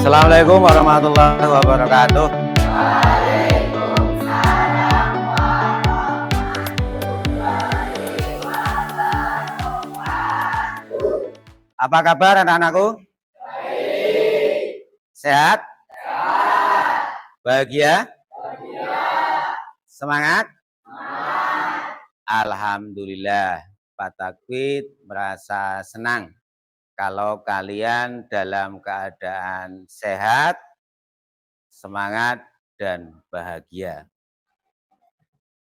Assalamualaikum warahmatullahi wabarakatuh. Apa kabar anak-anakku? Baik. Sehat? Sehat. Bahagia? Bahagia. Semangat? Semangat. Alhamdulillah, Pak Takwid merasa senang kalau kalian dalam keadaan sehat, semangat, dan bahagia.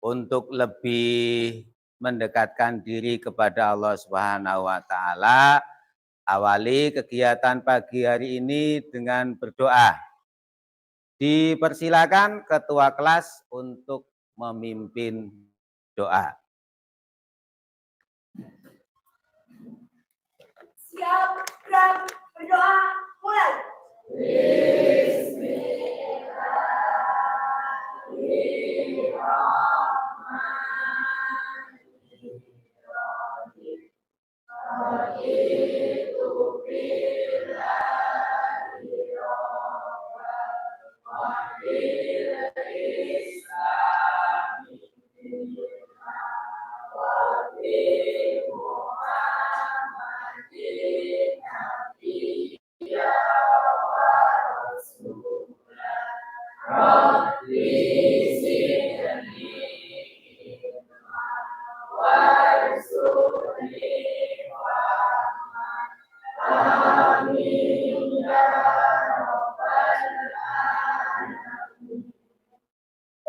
Untuk lebih mendekatkan diri kepada Allah Subhanahu wa Ta'ala, awali kegiatan pagi hari ini dengan berdoa. Dipersilakan ketua kelas untuk memimpin doa. Siap, gerak, berdoa, mulai.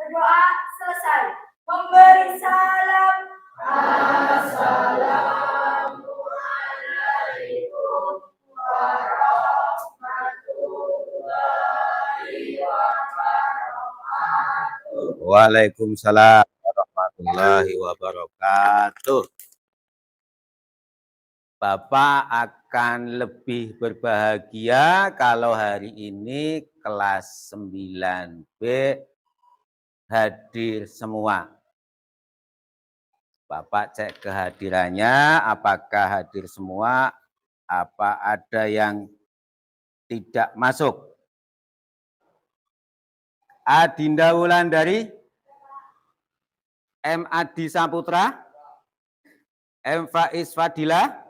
Berdoa selesai. Memberi salam. Assalamualaikum warahmatullahi wabarakatuh. Waalaikumsalam warahmatullahi wabarakatuh. Bapak akan lebih berbahagia kalau hari ini kelas 9B hadir semua. Bapak cek kehadirannya, apakah hadir semua, apa ada yang tidak masuk. Adinda Wulandari, M. Adi Saputra, M. Faiz Fadila,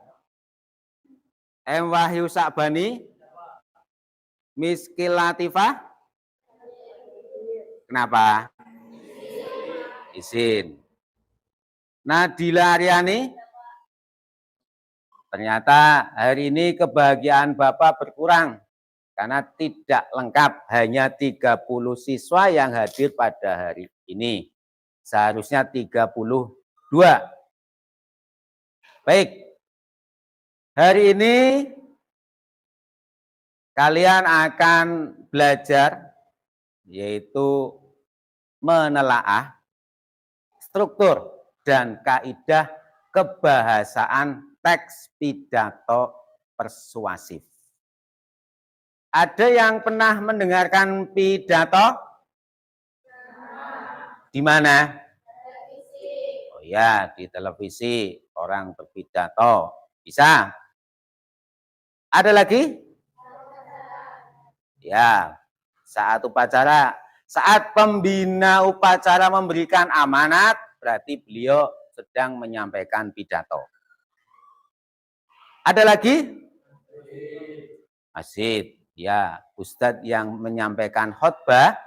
M. Wahyu Sakbani, Miskil Latifah. Kenapa? Izin. Nadila Aryani. Ternyata hari ini kebahagiaan Bapak berkurang karena tidak lengkap, hanya 30 siswa yang hadir pada hari ini. Seharusnya 32. Baik. Hari ini kalian akan belajar yaitu menelaah struktur dan kaidah kebahasaan teks pidato persuasif. Ada yang pernah mendengarkan pidato? Di mana? Oh ya, di televisi orang berpidato. Bisa? Ada lagi? Ya, saat upacara, saat pembina upacara memberikan amanat, berarti beliau sedang menyampaikan pidato. Ada lagi? Masjid, ya, Ustadz yang menyampaikan khotbah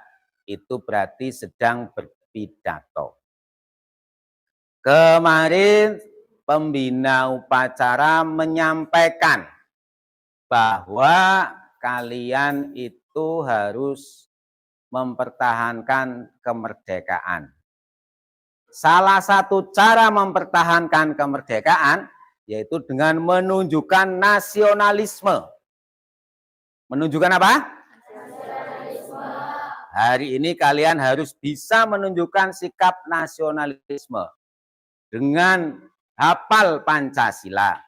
itu berarti sedang berpidato. Kemarin pembina upacara menyampaikan bahwa kalian itu harus mempertahankan kemerdekaan. Salah satu cara mempertahankan kemerdekaan yaitu dengan menunjukkan nasionalisme. Menunjukkan apa? Nasionalisme. Hari ini kalian harus bisa menunjukkan sikap nasionalisme dengan hafal Pancasila.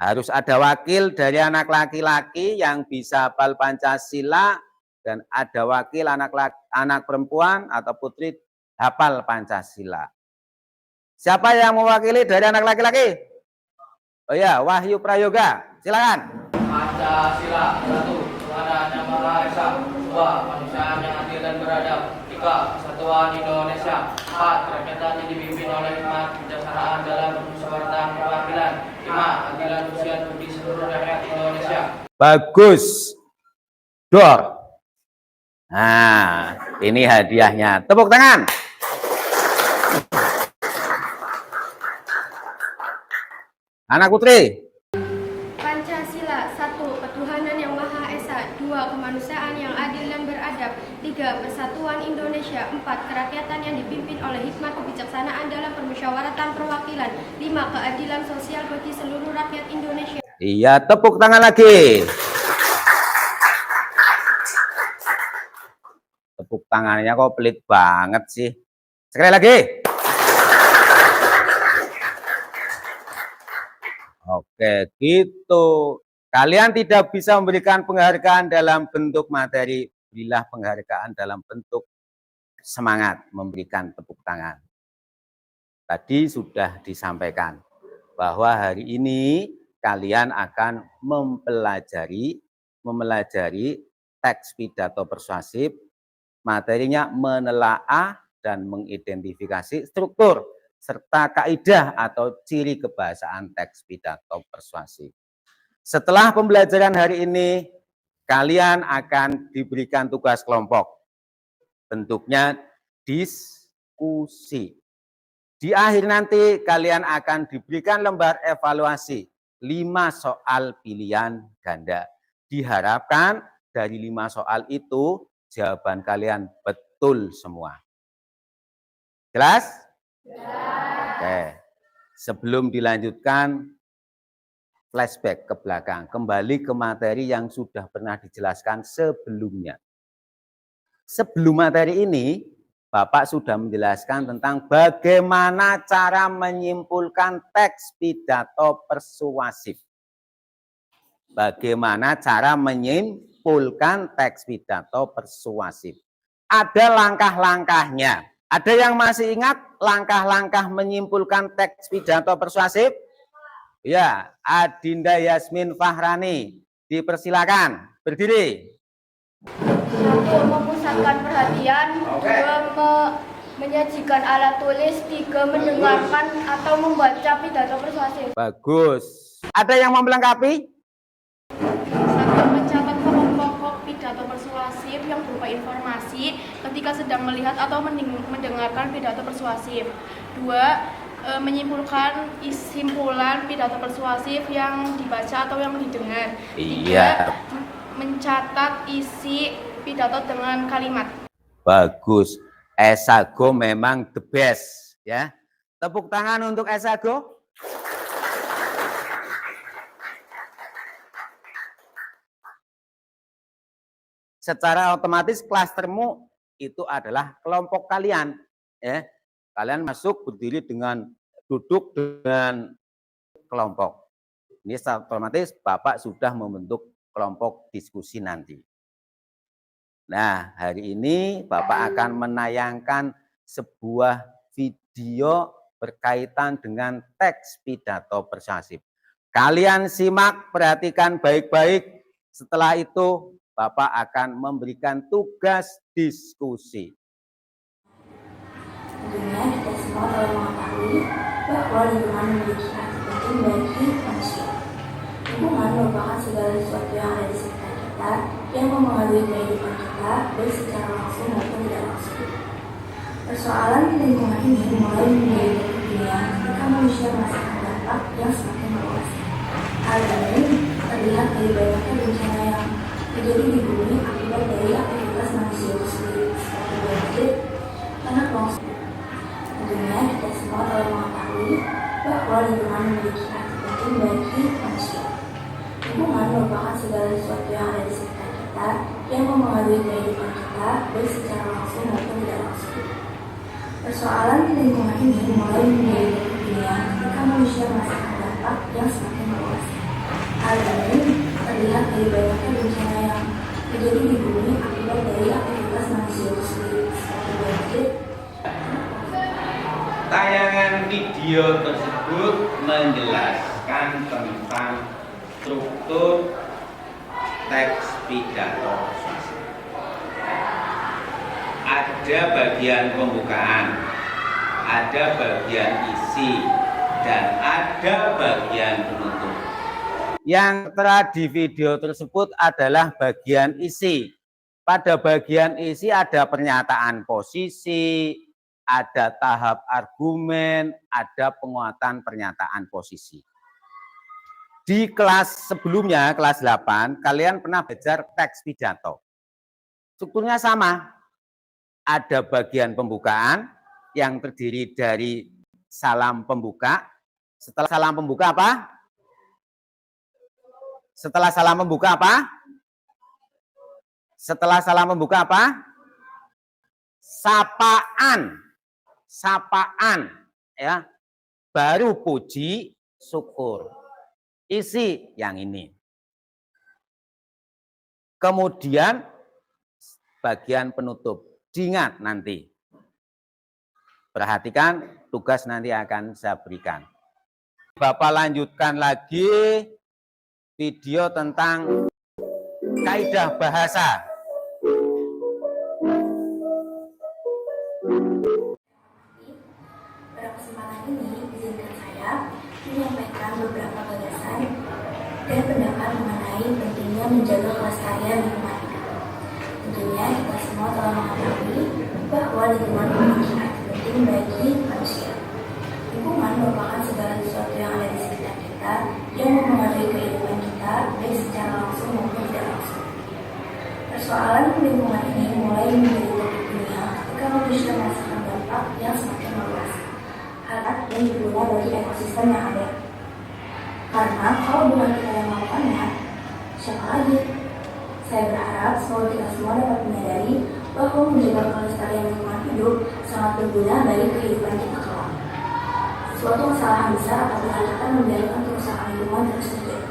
Harus ada wakil dari anak laki-laki yang bisa hafal Pancasila dan ada wakil anak perempuan atau putri hafal Pancasila. Siapa yang mewakili dari anak laki-laki? Oh ya, Wahyu Prayoga, silakan. Pancasila. 1. Tuhan Yang Maha Esa. 2. Kemanusiaan yang adil dan beradab. 3. Kesatuan Indonesia. 4. Kerakyatan yang dipimpin oleh hikmat kebijaksanaan dalam permusyawaratan perwakilan. 5. Keadilan sosial bagi seluruh rakyat Indonesia. Bagus. Dor. Nah, ini hadiahnya. Tepuk tangan. Anak putri. Pancasila. 1. Ketuhanan yang Maha Esa. 2. Kemanusiaan yang adil dan beradab. 3. Persatuan Indonesia. 4. Kerakyatan yang dipimpin oleh hikmat kebijaksanaan dalam permusyawaratan perwakilan. 5. Keadilan sosial bagi seluruh rakyat Indonesia. Iya, tepuk tangan lagi. Tepuk tangannya kok pelit banget sih. Sekali lagi. Oke, gitu. Kalian tidak bisa memberikan penghargaan dalam bentuk materi, berilah penghargaan dalam bentuk semangat, memberikan tepuk tangan. Tadi sudah disampaikan bahwa hari ini kalian akan mempelajari teks pidato persuasif, materinya menelaah dan mengidentifikasi struktur serta kaidah atau ciri kebahasaan teks pidato persuasif. Setelah pembelajaran hari ini, kalian akan diberikan tugas kelompok. Bentuknya diskusi. Di akhir nanti kalian akan diberikan lembar evaluasi 5 soal pilihan ganda. Diharapkan dari 5 soal itu jawaban kalian betul semua. Jelas? Oke. Sebelum dilanjutkan, flashback ke belakang, kembali ke materi yang sudah pernah dijelaskan sebelumnya. Sebelum materi ini, Bapak sudah menjelaskan tentang bagaimana cara menyimpulkan teks pidato persuasif. Bagaimana cara menyimpulkan teks pidato persuasif. Ada langkah-langkahnya. Ada yang masih ingat langkah-langkah menyimpulkan teks pidato persuasif? Ya, Adinda Yasmin Fahrani, dipersilakan berdiri. 1. Memusatkan perhatian. 2. Menyajikan alat tulis. 3. Mendengarkan atau membaca pidato persuasif. Bagus. Ada yang mau melengkapi? 1. Mencatat pokok-pokok pidato persuasif yang berupa informasi ketika sedang melihat atau mendengarkan pidato persuasif. 2. Menyimpulkan simpulan pidato persuasif yang dibaca atau yang didengar. 3. Iya. Mencatat isi pidato dengan kalimat. Bagus. Esago memang the best, ya. Tepuk tangan untuk Esago. Secara otomatis klastermu itu adalah kelompok kalian, ya. Kalian masuk berdiri dengan duduk dengan kelompok. Ini secara otomatis Bapak sudah membentuk kelompok diskusi nanti. Nah, hari ini Bapak akan menayangkan sebuah video berkaitan dengan teks pidato persuasif. Kalian simak, perhatikan baik-baik. Setelah itu Bapak akan memberikan tugas diskusi. Tentunya kita semua telah mengetahui bahwa lingkungan memiliki arti penting bagi manusia. Lingkungan merupakan segala sesuatu yang ada di sekitar kita yang mempengaruhi kehidupan kita baik secara langsung maupun tidak langsung. Persoalan lingkungan ini mulai menjadi kepentingan ketika manusia merasakan dampak yang semakin meluas. Hal ini terlihat dari banyaknya bencana yang terjadi di bumi akibat dari aktivitas manusia itu sendiri, seperti banjir, tanah longsor. Tentunya kita semua telah mengetahui bahwa lingkungan memiliki arti penting bagi manusia. Lingkungan merupakan segala sesuatu yang ada di sekitar kita yang mempengaruhi kehidupan kita baik secara langsung maupun tidak langsung. Persoalan lingkungan ini mulai menjadi kepentingan ketika manusia merasakan dampak yang semakin meluas. Hal ini terlihat dari banyaknya bencana yang terjadi di bumi akibat dari aktivitas manusia itu sendiri, seperti banjir. Tayangan video tersebut menjelaskan tentang struktur teks pidato persuasif. Ada bagian pembukaan, ada bagian isi, dan ada bagian penutup. Yang tertera di video tersebut adalah bagian isi. Pada bagian isi ada pernyataan posisi, ada tahap argumen, ada penguatan pernyataan posisi. Di kelas sebelumnya, kelas 8, kalian pernah belajar teks pidato. Strukturnya sama. Ada bagian pembukaan yang terdiri dari salam pembuka. Setelah salam pembuka apa? Setelah salam pembuka apa? Setelah salam pembuka apa? Sapaan. Sapaan, ya. Baru puji syukur. Isi yang ini. Kemudian bagian penutup. Diingat nanti. Perhatikan tugas nanti akan saya berikan. Bapak lanjutkan lagi video tentang kaidah bahasa. Pada kesempatan ini, izinkan saya menyampaikan beberapa gagasan dan pendapat mengenai pentingnya menjaga kelestarian lingkungan hidup. Tentunya kita semua telah mengetahui bahwa lingkungan memiliki arti penting bagi manusia. Lingkungan merupakan segala sesuatu yang ada di sekitar kita yang mempengaruhi kehidupan kita baik secara langsung maupun tidak langsung. Persoalan lingkungan ini mulai menjadi topik dunia ketika manusia merasakan dampak yang semakin meluas. Hal yang berguna bagi ekosistem yang ada. Karena kalau bukan kita yang melakukannya, siapa lagi? Saya berharap semoga kita semua dapat menyadari bahwa menjaga kelestarian lingkungan hidup sangat berguna bagi kehidupan kita kelak. Suatu kesalahan besar apabila kita membiarkan kerusakan lingkungan terus terjadi.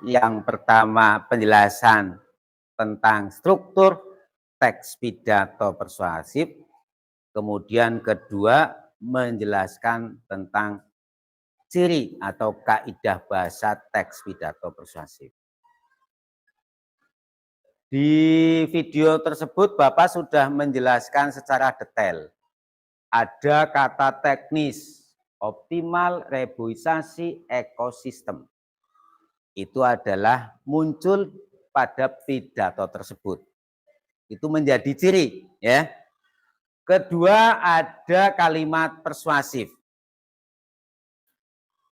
Yang pertama, penjelasan tentang struktur teks pidato persuasif. Kemudian kedua, menjelaskan tentang ciri atau kaidah bahasa teks pidato persuasif. Di video tersebut Bapak sudah menjelaskan secara detail. Ada kata teknis, optimal reboisasi ekosistem. Itu adalah muncul pada pidato tersebut. Itu menjadi ciri, ya. Kedua, ada kalimat persuasif.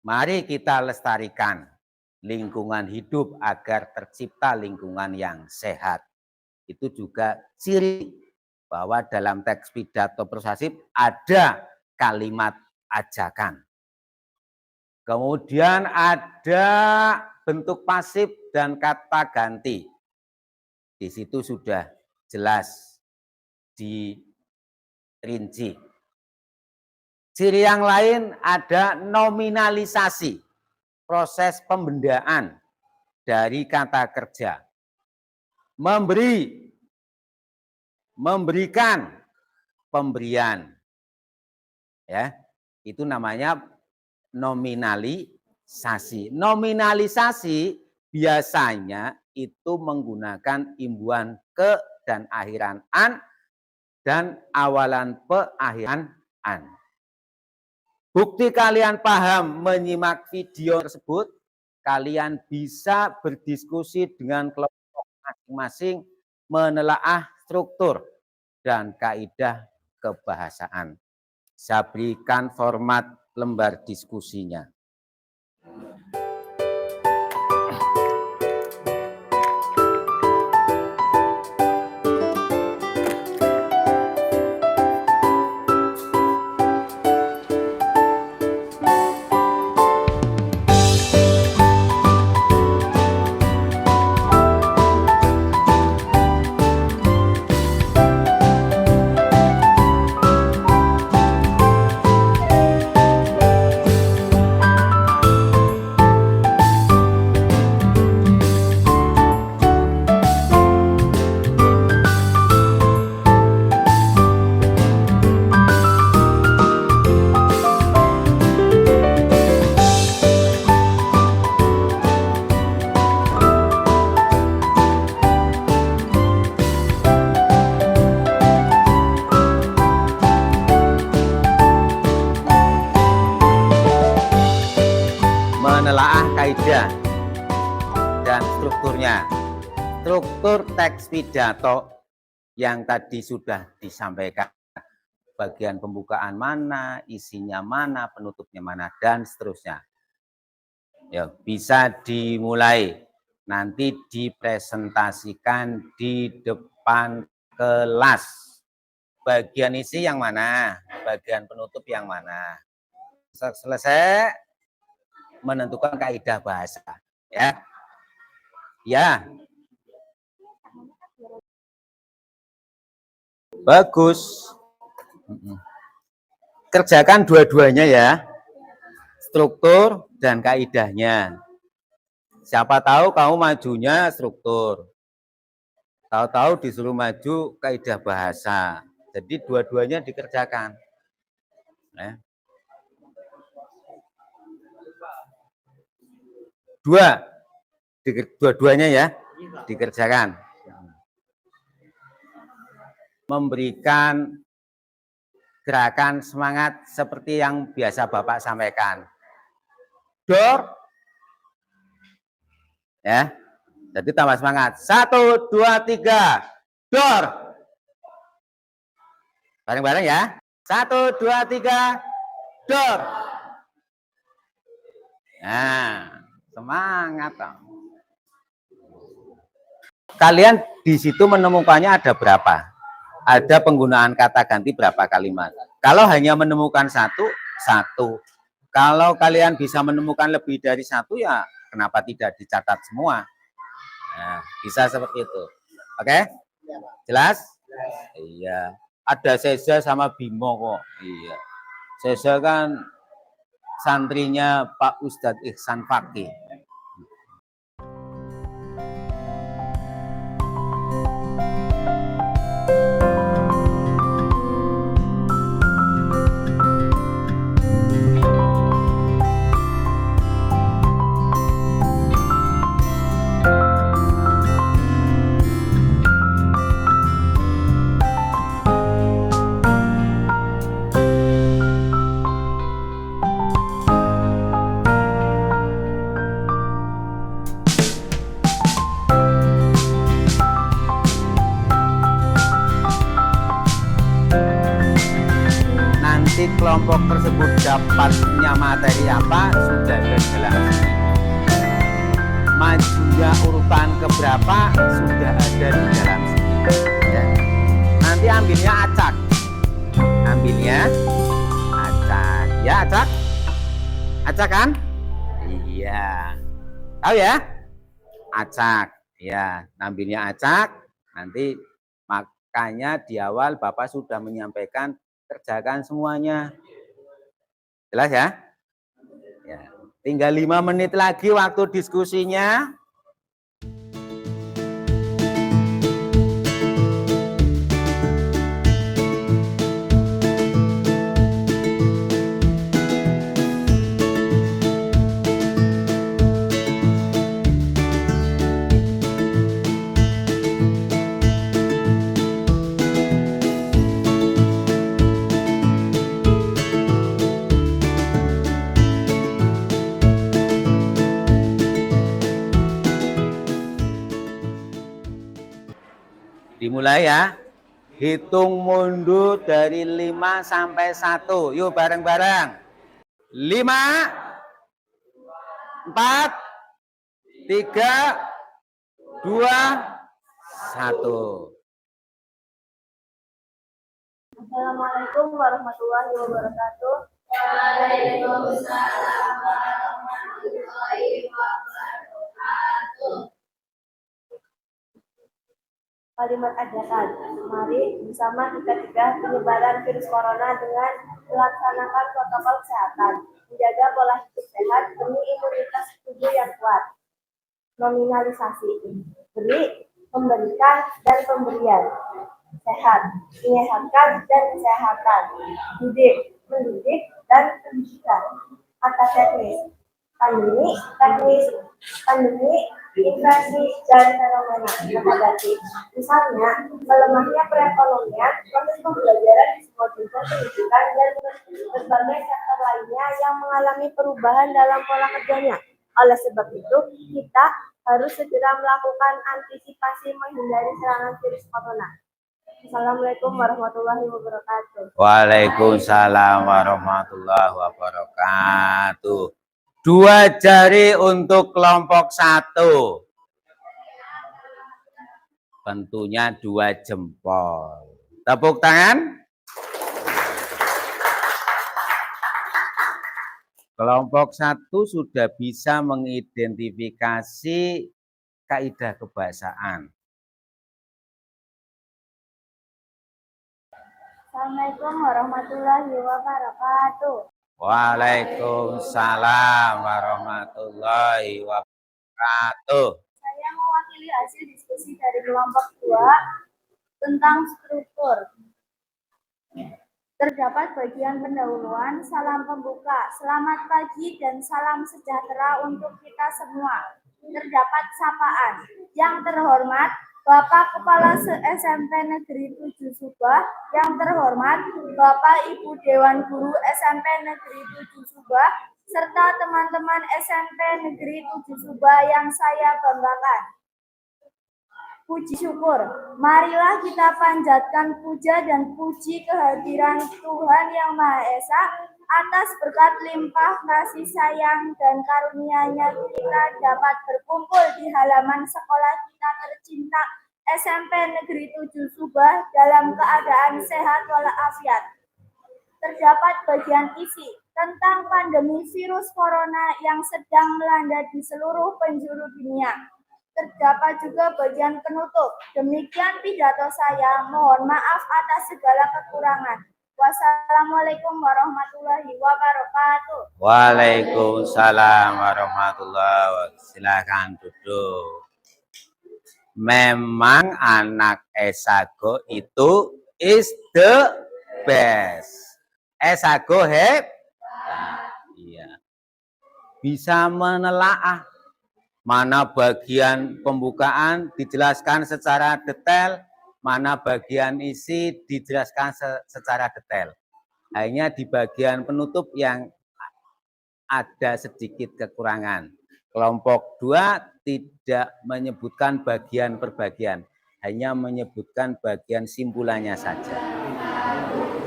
Mari kita lestarikan lingkungan hidup agar tercipta lingkungan yang sehat. Itu juga ciri bahwa dalam teks pidato persuasif ada kalimat ajakan. Kemudian ada bentuk pasif dan kata ganti. Di situ sudah jelas dirinci. Ciri yang lain ada nominalisasi, proses pembendaan dari kata kerja. Memberi, memberikan, pemberian. Ya, itu namanya nominalisasi. Nominalisasi biasanya itu menggunakan imbuhan ke dan akhiran an dan awalan pe akhiran an. Bukti kalian paham menyimak video tersebut, kalian bisa berdiskusi dengan kelompok masing-masing menelaah struktur dan kaidah kebahasaan. Saya berikan format lembar diskusinya. kaidah dan strukturnya. Struktur teks pidato yang tadi sudah disampaikan. Bagian pembukaan mana, isinya mana, penutupnya mana, dan seterusnya. Ya, bisa dimulai. Nanti dipresentasikan di depan kelas. Bagian isi yang mana, bagian penutup yang mana. Selesai menentukan kaidah bahasa. Ya. Ya. Bagus. Kerjakan dua-duanya ya. Struktur dan kaidahnya. Siapa tahu kamu majunya struktur. Tahu-tahu disuruh maju kaidah bahasa. Jadi dua-duanya dikerjakan. Ya. Dua-duanya ya dikerjakan. Memberikan gerakan semangat seperti yang biasa Bapak sampaikan. Dor. Ya. Jadi tambah semangat. 1, 2, 3. Dor. Bareng-bareng ya. 1, 2, 3. Dor. Nah, semangat dong. Kalian di situ menemukannya ada berapa? Ada penggunaan kata ganti berapa kalimat? Kalau hanya menemukan satu. Kalau kalian bisa menemukan lebih dari satu, ya kenapa tidak dicatat semua? Nah, bisa seperti itu. Oke? Jelas? Iya. Ada Seza sama Bimo kok. Iya. Seza kan santrinya Pak Ustadz Ihsan Fakih. Kelompok tersebut dapatnya materi apa sudah ada dalam sini. Majunya urutan keberapa sudah ada di dalam sini. Ya. Nanti ambilnya acak. Ambilnya acak. Ya acak? Acak kan? Iya. Tahu ya? Acak. Ya, ambilnya acak. Nanti makanya di awal Bapak sudah menyampaikan kerjakan semuanya. Jelas ya? Ya. Tinggal 5 menit lagi waktu diskusinya. Dimulai ya. Hitung mundur dari 5 sampai 1. Yuk bareng-bareng. 5, 4, 3, 2, 1. Assalamualaikum warahmatullahi wabarakatuh. Waalaikumsalam warahmatullahi wabarakatuh. Kalimat ajakan. Mari bersama kita cegah penyebaran virus corona dengan melaksanakan protokol kesehatan, menjaga pola hidup sehat demi imunitas tubuh yang kuat. Nominalisasi. Beri, memberikan, dan pemberian. Sehat, menyehatkan, dan kesehatan. Didik, mendidik, dan pendidikan. Kata teknis. Pandemi, teknis, pandemi, infeksi, dan fenomena menghadapi. Misalnya, melemahnya perekonomian, proses pembelajaran di semua jenjang pendidikan, dan berbagai sektor lainnya yang mengalami perubahan dalam pola kerjanya. Oleh sebab itu, kita harus segera melakukan antisipasi menghindari serangan virus corona. Assalamualaikum warahmatullahi wabarakatuh. Waalaikumsalam warahmatullahi wabarakatuh. 2 jari untuk kelompok 1. Tentunya 2 jempol. Tepuk tangan. Kelompok 1 sudah bisa mengidentifikasi kaidah kebahasaan. Assalamualaikum warahmatullahi wabarakatuh. Waalaikumsalam warahmatullahi wabarakatuh. Saya mewakili hasil diskusi dari kelompok 2 tentang struktur. Terdapat bagian pendahuluan, salam pembuka, selamat pagi dan salam sejahtera untuk kita semua. Terdapat sapaan. Yang terhormat, Bapak Kepala SMP Negeri 7 Subah, yang terhormat Bapak Ibu Dewan Guru SMP Negeri 7 Subah, serta teman-teman SMP Negeri 7 Subah yang saya banggakan. Puji syukur, marilah kita panjatkan puja dan puji kehadiran Tuhan Yang Maha Esa atas berkat limpah kasih sayang dan karunia-Nya kita dapat berkumpul di halaman sekolah kita tercinta SMP Negeri 7 Subah dalam keadaan sehat walafiat. Terdapat bagian isi tentang pandemi virus corona yang sedang melanda di seluruh penjuru dunia. Terdapat juga bagian penutup. Demikian pidato saya. Mohon maaf atas segala kekurangan. Wassalamualaikum warahmatullahi wabarakatuh. Waalaikumsalam warahmatullahi wabarakatuh. Silakan duduk. Memang anak Esago itu is the best. Esago iya. Bisa menelaah mana bagian pembukaan dijelaskan secara detail, mana bagian isi dijelaskan secara detail. Hanya di bagian penutup yang ada sedikit kekurangan. Kelompok 2 tidak menyebutkan bagian per bagian, hanya menyebutkan bagian simpulannya saja.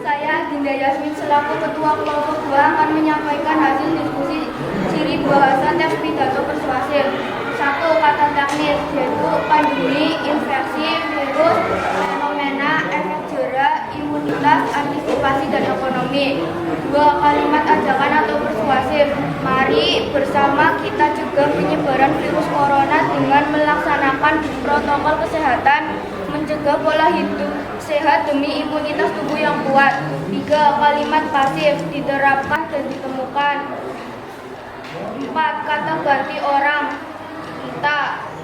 Saya Dinda Yasmin selaku Ketua Kelompok 2 akan menyampaikan hasil diskusi ciri bahasa tes pidato persuasif. 1. Kata teknis, yaitu pandemi, infeksi, virus, fenomena, efek jera, imunitas, antisipasi, dan ekonomi. 2. Kalimat ajakan atau persuasif. Mari bersama kita cegah penyebaran virus corona dengan melaksanakan protokol kesehatan, mencegah pola hidup sehat demi imunitas tubuh yang kuat. 3. Kalimat pasif diterapkan dan ditemukan. 4. Kata ganti orang, kita.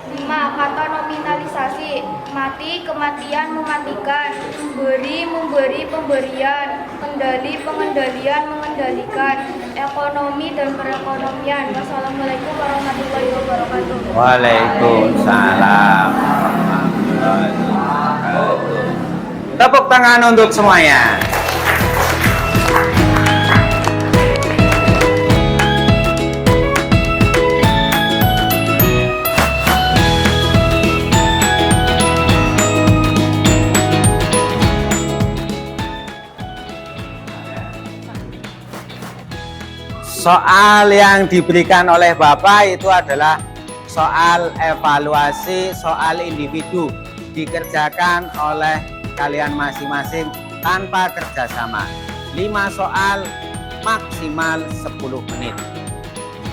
5. Kata nominalisasi, mati, kematian, mematikan. Beri, memberi, pemberian. Kendali, pengendalian, mengendalikan. Ekonomi dan perekonomian. Wassalamualaikum warahmatullahi wabarakatuh. Waalaikumsalam warahmatullahi wabarakatuh. Tepuk tangan untuk semuanya. Soal yang diberikan oleh Bapak itu adalah soal evaluasi, soal individu, dikerjakan oleh kalian masing-masing tanpa kerjasama. 5 soal maksimal 10 menit.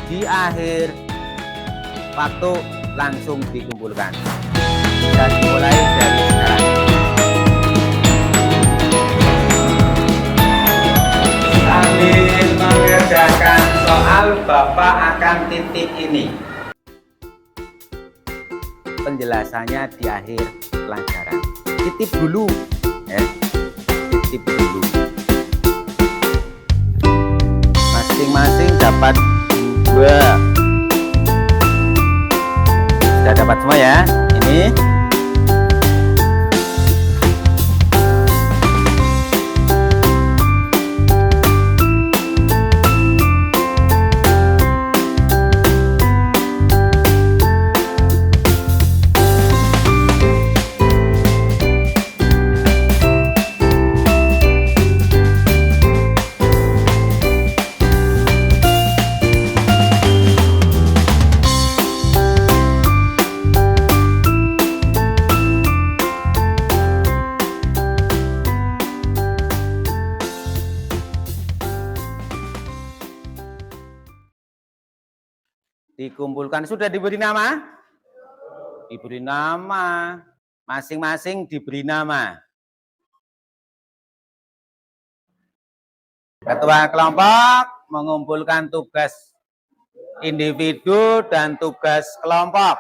Di akhir waktu langsung dikumpulkan. Bisa dimulai dari sekarang. Sambil mengerjakan soal, Bapak akan titik ini. Penjelasannya di akhir pelajaran. Titip dulu, ya. Titip dulu. Masing-masing dapat 2. Sudah dapat semua ya? Ini. dikumpulkan. Sudah diberi nama? Diberi nama. Masing-masing diberi nama. Ketua kelompok mengumpulkan tugas individu dan tugas kelompok.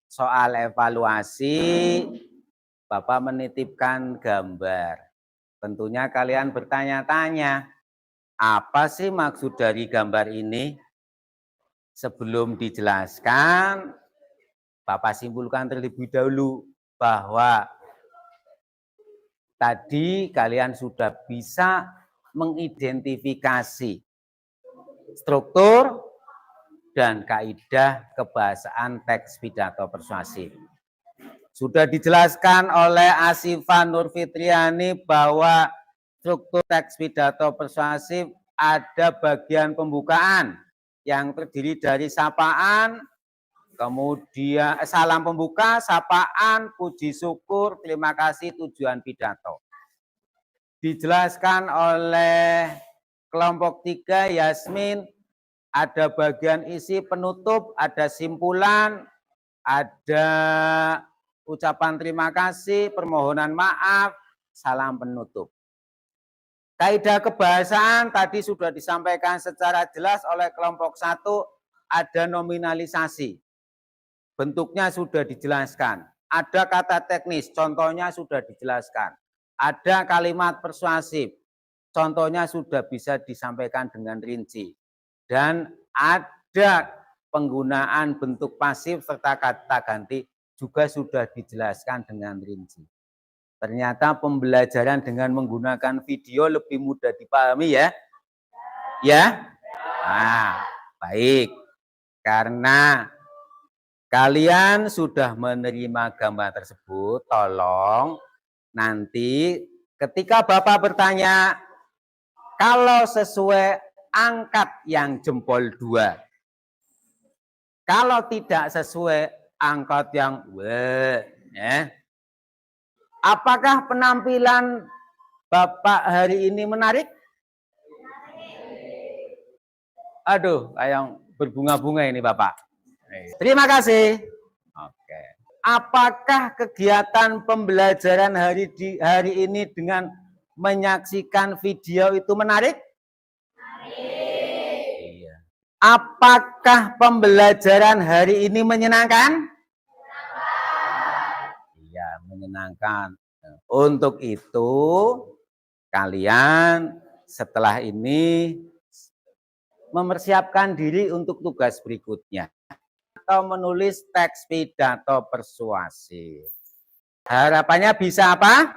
Soal evaluasi, Bapak menitipkan gambar. Tentunya kalian bertanya-tanya, apa sih maksud dari gambar ini? Sebelum dijelaskan, Bapak simpulkan terlebih dahulu bahwa tadi kalian sudah bisa mengidentifikasi struktur dan kaidah kebahasaan teks pidato persuasif. Sudah dijelaskan oleh Asifah Nurfitriani bahwa struktur teks pidato persuasif ada bagian pembukaan yang terdiri dari sapaan, kemudian salam pembuka, sapaan, puji syukur, terima kasih, tujuan pidato. Dijelaskan oleh kelompok 3 Yasmin, ada bagian isi penutup, ada simpulan, ada ucapan terima kasih, permohonan maaf, salam penutup. Kaidah kebahasaan tadi sudah disampaikan secara jelas oleh kelompok 1, ada nominalisasi. Bentuknya sudah dijelaskan. Ada kata teknis, contohnya sudah dijelaskan. Ada kalimat persuasif, contohnya sudah bisa disampaikan dengan rinci. Dan ada penggunaan bentuk pasif serta kata ganti juga sudah dijelaskan dengan rinci. Ternyata pembelajaran dengan menggunakan video lebih mudah dipahami ya? Ya? Nah, baik. Karena kalian sudah menerima gambar tersebut, tolong nanti ketika Bapak bertanya, kalau sesuai angkat yang jempol 2. Kalau tidak sesuai angkat yang ya. Apakah penampilan Bapak hari ini menarik? Aduh, kayak berbunga-bunga ini Bapak. Terima kasih. Oke. Apakah kegiatan pembelajaran hari ini dengan menyaksikan video itu menarik? Iya. Apakah pembelajaran hari ini menyenangkan? Iya, menyenangkan. Untuk itu, kalian setelah ini mempersiapkan diri untuk tugas berikutnya atau menulis teks pidato persuasif. Harapannya bisa apa?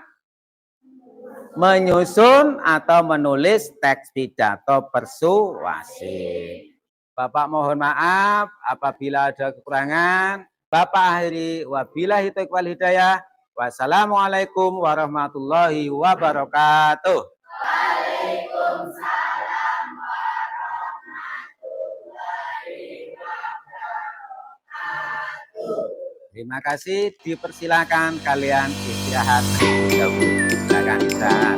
Menyusun atau menulis teks pidato persuasif. Bapak mohon maaf apabila ada kekurangan. Bapak akhiri wabillahi taufiq wal hidayah. Wassalamualaikum warahmatullahi wabarakatuh. Waalaikumsalam warahmatullahi wabarakatuh. Terima kasih, dipersilakan kalian istirahat dahulu. Silakan istirahat.